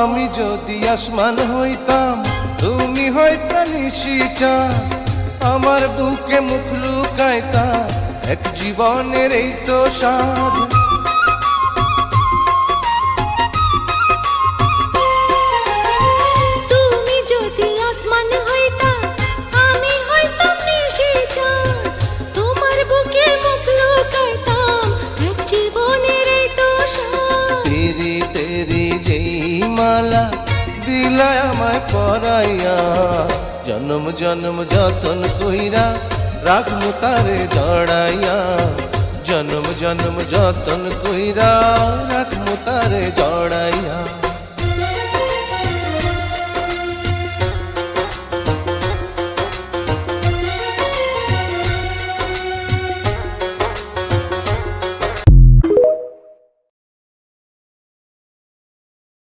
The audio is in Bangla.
আমি যদি আসমান হইতাম তুমি হইতা নিশিচা, আমার বুকে মুখ লুকাইতা এক জীবনের এই তো স্বাদ। তুমি যদি আসমান হইতা আমি হইতাম নিশিচা, তোমার বুকে মুখ লুকাইতাম এক জীবনের এই তো স্বাদ। তেরি তেরি যেই মালা দিলা আমায় পরাইয়া, জন্ম জন্ম যতন কইরা রাখমু তারে জড়াইয়া, জন্ম জন্ম যতন কইরা রাখমু তারে জড়াইয়া।